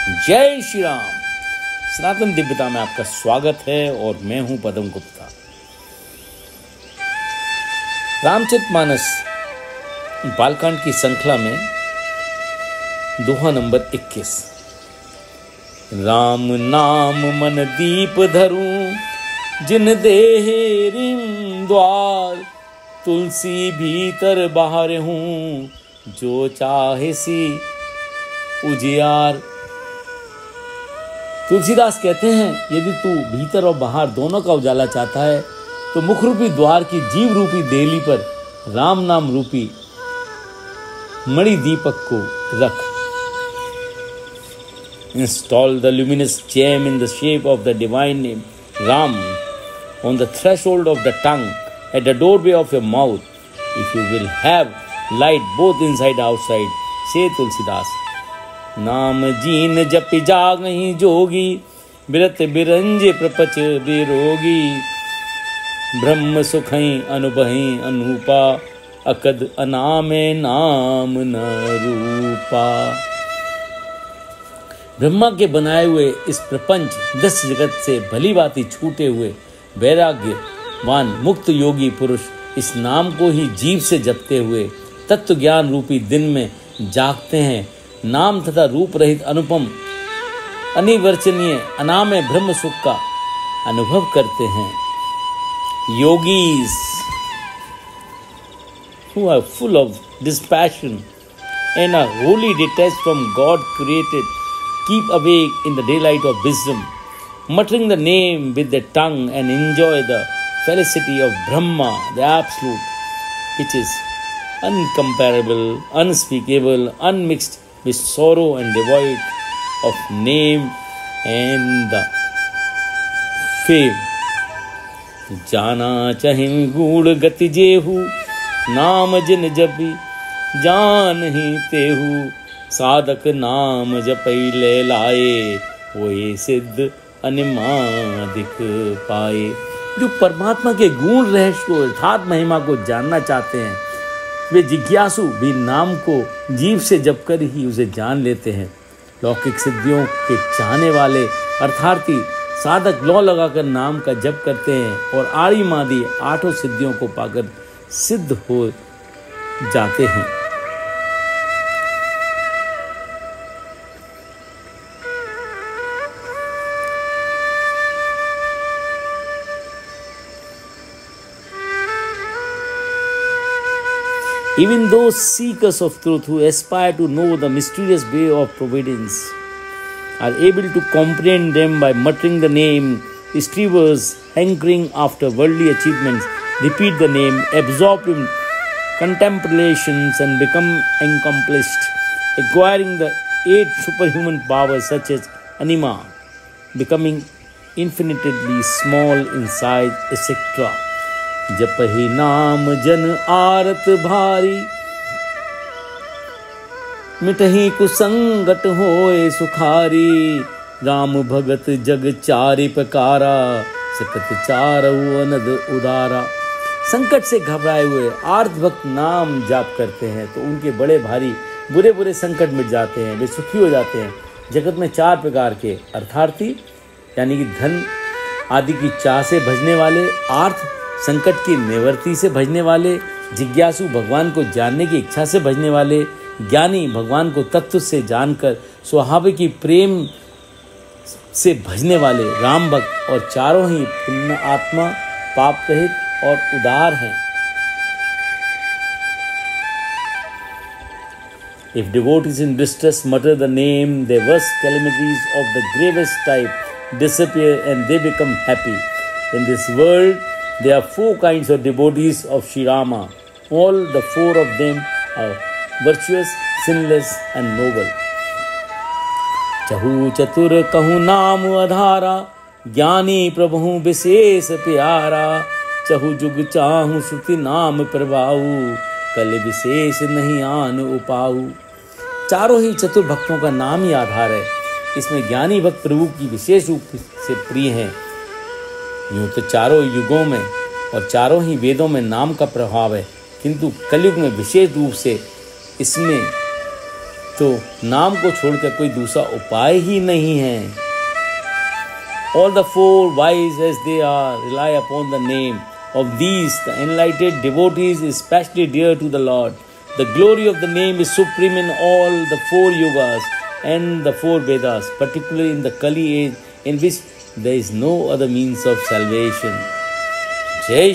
जय श्री राम। सनातन दिव्यता में आपका स्वागत है और मैं हूं पदम गुप्ता। रामचरितमानस बालकांड की श्रृंखला में दोहा नंबर 21। राम नाम मन दीप धरूं जिन देहे रिम द्वार, तुलसी भीतर बाहर हूं जो चाहे सी उजियार। तुलसीदास कहते हैं, यदि तू भीतर और बाहर दोनों का उजाला चाहता है तो मुख रूपी द्वार की जीव रूपी देली पर राम नाम रूपी मणि दीपक को रख। Install the luminous gem in the shape of the divine name Ram on the threshold of the tongue, at the doorway of your mouth, if you will have light both inside and outside, say Tulsidas। नाम gene जपि जागहि जोगी, बिरत बिरंज प्रपच बिरोगी। ब्रह्म सुखहि अनुभहि अनूपा, अकद अनामे नाम न रूपा। ब्रह्मा के बनाए हुए इस प्रपंच 10 जगत से भली भांति छूटे हुए वैराग्यवान मुक्त योगी पुरुष इस नाम को ही जीव से जपते हुए तत्व ज्ञान रूपी दिन में जागते हैं। नाम तथा रूप रहित अनुपम अनिवर्चनीय अनामय ब्रह्म सुख का अनुभव करते हैं। Yogis who are full of dispassion and are wholly detached from God created keep awake in the daylight of wisdom, muttering the name with their tongue and enjoy the felicity of Brahma, the Absolute, which is uncomparable, unspeakable, unmixed with sorrow and devoid of name and the fame। जाना चाहिं गूढ़ गति जेहू, नाम जिन जपि जान ही तेहू। साधक नाम जपै ले लाए, वही सिद्ध अनिमादिक पाए। जो परमात्मा के गुण रहस्य को यथार्थ महिमा को जानना चाहते हैं, वे जिज्ञासु भी नाम को जीव से जप कर ही उसे जान लेते हैं। लौकिक सिद्धियों के चाहने वाले अर्थार्थी साधक लौ लगाकर नाम का जप करते हैं और आड़ी मादी 8 सिद्धियों को पाकर सिद्ध हो जाते हैं। Even those seekers of truth who aspire to know the mysterious way of providence are able to comprehend them by muttering the name. Strivers hankering after worldly achievements repeat the name, absorbed in contemplations and become accomplished, acquiring the 8 superhuman powers such as anima, becoming infinitely small in size, etc. जपहि नाम जन आरत भारी, मिटहि कुसंगट होए सुखारी। राम भगत जग चारि प्रकारा, सकत चारऊ अनद उदारा। संकट से घबराए हुए आर्त भक्त नाम जाप करते हैं तो उनके बड़े भारी बुरे बुरे संकट मिट जाते हैं, वे सुखी हो जाते हैं। जगत में 4 प्रकार के अर्थार्थी यानी कि धन आदि की चाह से भजने वाले, आर्थ संकट की निवृत्ति से भजने वाले, जिज्ञासु भगवान को जानने की इच्छा से भजने वाले, ज्ञानी भगवान को तत्व से जानकर स्वाभाविक ही प्रेम से भजने वाले, राम भक्त, और चारों ही पुण्य आत्मा, पाप रहित और उदार हैं। If devotees in distress mutter the name, their worst calamities of the gravest type disappear and they become happy. In this world, there are 4 kinds of devotees of Shri Rama. All the 4 of them are virtuous, sinless and noble. चहु चतुर कहु नाम आधारा, ज्ञानी प्रभु विशेष प्यारा। चहु जुग चाहु श्रुति नाम प्रभाऊ, कल विशेष नहीं आन उपाऊ। चारों ही चतुर भक्तों का नाम ही आधार है। इसमें ज्ञानी भक्त प्रभु की विशेष रूप से प्रिय हैं। यूं तो चारों युगों में और चारों ही वेदों में नाम का प्रभाव है, किंतु कलयुग में विशेष रूप से इसमें तो नाम को छोड़कर कोई दूसरा उपाय ही नहीं है. All the four, wise as they are, rely upon the name. Of these, the enlightened devotees is especially dear to the Lord. The glory of the name is supreme in all the four yugas and the four Vedas, particularly in the Kali age, in which there is no other means of salvation. Jai